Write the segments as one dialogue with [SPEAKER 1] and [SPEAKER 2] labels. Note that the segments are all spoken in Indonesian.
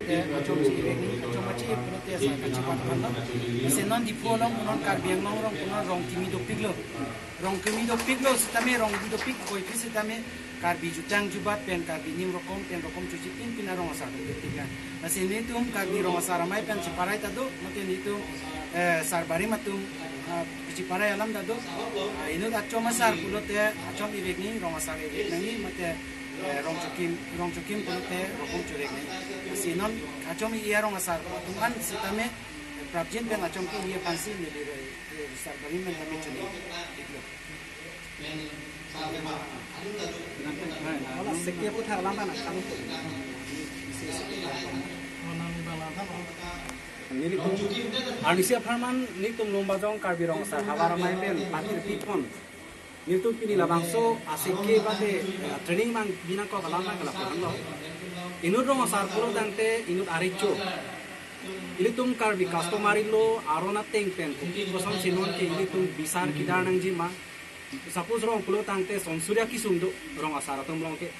[SPEAKER 1] te achom chi ni achom chi pulo te sa ka chi pat kan lo se non di po long non karbiang long rong puno rong kimi do piglo sitame rong di do pig koi pis sitame karbi jutang jubat pen karbi nim rokom cuci pin rong asar do tiga na se ni tum karbi rong asar mai pen chi parai ta do mate ni tum sarbari matum cuci parai alam da do inu achom asar pulo te achom ibek ni rong asar ibek ni mate rong chokim pulo te rokom churek ni sinon achom iya rong asar tuman sitame prabjin pen achom ki iya pansi ni de sarbari men kami chuni iklo Olah sekian pun hal lama nak kamu tu. Ini tu, Anisia Farman ni tu lomba jong karbirong sar hawara main pen patir pitpon. Ni tu pini labangso asike bade training mang bina ko kalama kalapan lo. Inut rong sar puro dangte inut aricho. Ini tu karbi customary lo arona teng pen kuki kosong sinon ke ini tu bisar kidar nang jima. Suppose rong pulo tangte son surya ki sumdo rong asara tum long ke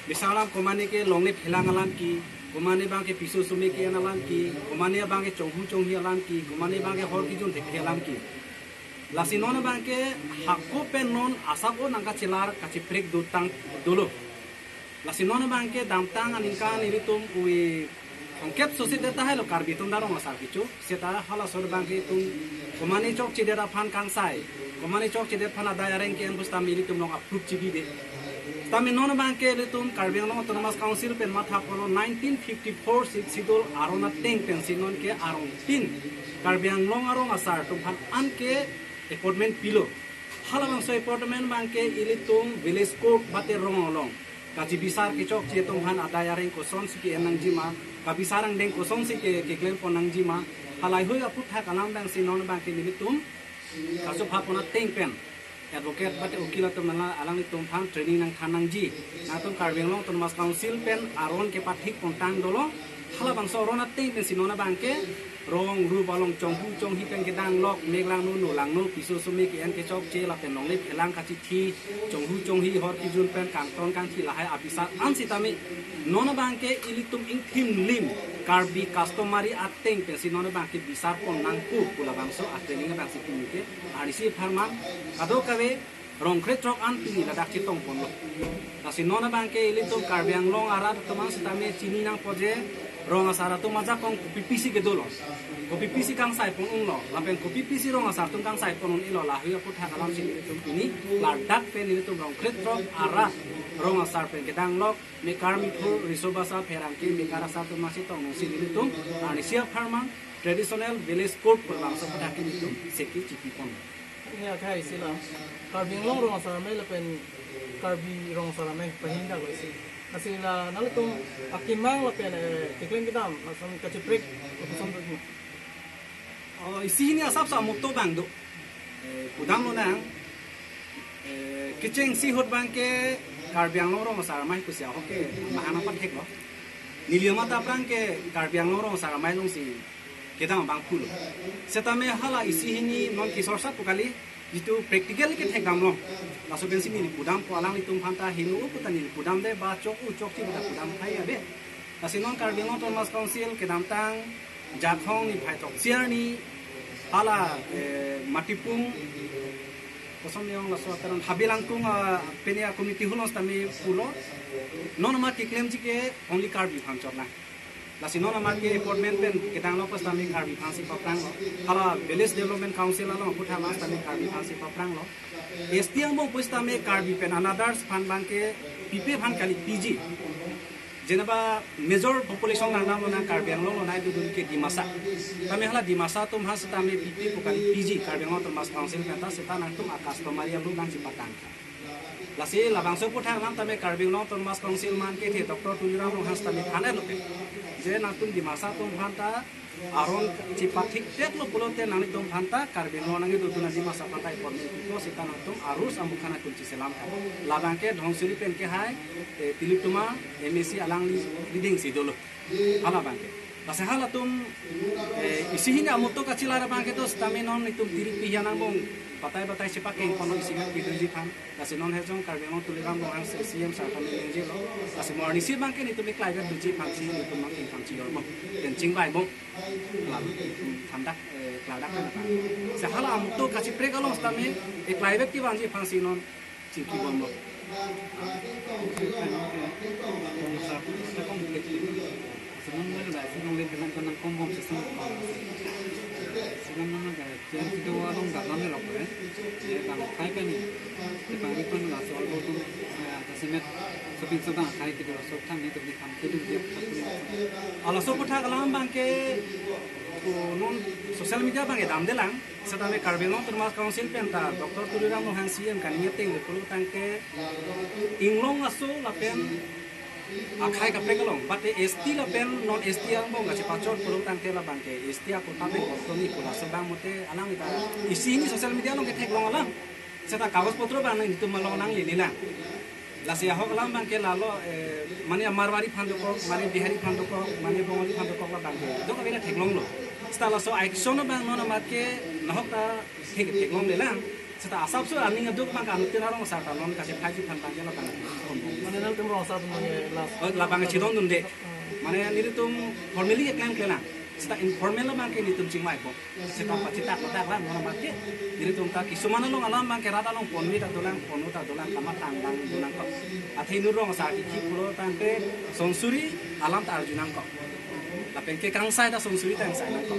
[SPEAKER 1] misalam komane ke longne phelang alam ki komane bang ke piso sume ke alam ki komane bang ke chonghi alam ki komane bang ke hor ki jun dekhe alam ki lasinon bang ke hakko pen non asabo nangka cilar kaci break do tang dolo lasinon bang ke damtang aningkan iri tum ui ongkep sosi deta hai lo karbi tum darong asar kichu seta hala sor bang ke tum komane chok chidera phan kang sai komane chok chide phana dayareng ke ambus tamili tum long approve chibi de tami non banke le tum karbiang long autonomous council pen matha kono 1954 sidol arona teng pen sinon ke arong tin karbiang long arong asar tum phan an ke appointment pilo halang so appointment banke ili tum village court bate rong long kaji bisar ke chok che tum han adayareng ko son si ke enang jima ka bisarang deng ko son si ke klem ponang jima halai hoi aput tha kalam bang sinon banke ili tum kaso phapona teng pen advocate bate ukila tum nala alang tum phan training nang thanang ji na tum karbiang long autonomous council pen aron ke pathik kontang dolo hala bang so rona teng pen sinona bangke rong ru balong chonghi pen ke dang lok meglang nu lang nu piso sumi ke en ke chok che la pen long le phelang kachi thi chonghi hor ki jun pen kang tong kang thi lahai apisa an sitami nona bangke ilitum ing thim lim karbi customary ateng pen sinona bangke bisar pon nang pu pula bangso ateng bang sikin ke Anisia Farman ado kawe rong kret trok an pini ladak chitong pon lo nasinona bangke ilitum karbiang long arat teman sitami chini nang poje rong asara tu maja kong kopi pisi ke dolo kopi pisi kang sai pon ung lo lampen kopi pisi rong asar tum kang sai pon ung ilo la hiya put hakalam sin tum ini ladak pen ini tum rong kret trok arat rong asar pen kedang lok me karmi pu risobasa perang ki me kara satu masih tong sin ini tum Anisia Farman traditional village court per bangsa padakin itu seki cipi pon
[SPEAKER 2] ini akai sila karbi long rong asar mai lepen karbi rong asar mai pahinda go isi asila nalitung akimang lepen tikling kitam asam kaciprek kusam tu
[SPEAKER 1] isi ini asap sa mukto bang do kudang lo nang kiceng si hot bang ke karbiang long rong asar mai kusia hoke mahana pat hek lo nilioma taprang ke karbiang long rong asar mai long si kita bang pulo setame hala isi ini non kisor sa kali itu practical ke thegam lo laso bensi ni kudam ko alang itum phanta hinu putani kudam de ba chok ti buda kudam thai abe asinon karbiang autonomous council ke damtang jakhong ni phai tok siar ni hala matipung kosong yang laso taran habilangkung penia committee hulos tami pulo non ma tiklem jike only karbi phanchorna lasinon amar ke appointment pen kitang lo pastami karbi phansi paprang lo hala village development council lo putha mas tami karbi phansi paprang lo STM mo pastami karbi pen another fan banke pipe phan kali PG jenaba major population nang nam na karbiang lo na du ke dimasa tami hala dimasa tum has tami pipe ko kali PG karbiang lo mas council penta seta nang tum akas to maria lu nang sipatang lasi labangso putha nam tami karbiang lo tum mas council man ke the Dr. Tuliram lo has tami thane lo je natum di masa tum phanta aron cipatik tek lo pulote nani tum phanta karbiang lo nangi dutuna di masa phanta ipormen ko sita natum arus ambukhana kunci selam labangke dhongsuri pen ke hai tilituma MSc alang leading sidolo hala bangke Pasahala tum isihin amuto kacilara bang keto stame non itum diri pihanang bong batai sepak yang kono isinya bidri pan kasi non hejong karbeng tuliram bong ang CM sarkan lenje lo kasi morni si bang ken itum iklai bet duji pangsi itum mang ing pangsi lo bong kencing bai bong lalu thandak kladak kan apa sahala amuto kasi prekalong stame iklai bet ki banji pangsi non ciki bong bong
[SPEAKER 3] Senang mana dah, senang lihat dengan tenang kompom sesuatu. Senang mana dah, jadi kita orang dah lama lama ya. Jadi kalau kai kan ni, kita ni pun lah soal itu, semet shopping sedang kai kita soal tham ni tu ni kam kita dia.
[SPEAKER 1] Alah so kota kalam bang ke non sosial media bang edam delang setame karbelong termas council penta Dr. Tuliram Mohan CM kan nyeting lekulu tangke inglong aso lapen akhai ka prekalong but ST lapen non ST ang bong kasi pacor pulung tangke la bang ke ST aku tabe komi pula sebang mote alang ita isi ini sosial media long ke teklong alang seta kawas potro bang itu malong nang lililang lasi ahok alam bang ke lalo mane marwari phandoko mane bihari phandoko mane bongoli phandoko la bang ke do ka bena teklong lo stala so action bang non marke nahok ta teklong lelang seta asap so aning aduk bang kan tinarong sa talon kasi phaji phan bang la bang
[SPEAKER 2] Mana nal tum rong sa tum las.
[SPEAKER 1] la bang chidon dun de mane niri tum formally eklam klela seta informal bang ke ni tum chingmai bo seta pachita kota la non marke niri tum ta kisumana long alam bang ke rata long ponmi ta dolang ponu ta dolang kamat tandang dolang ko athai nurong sa ki pulo tangke sonsuri alam ta arjunang ko la pengke kangsai ta sonsuri tangsai ko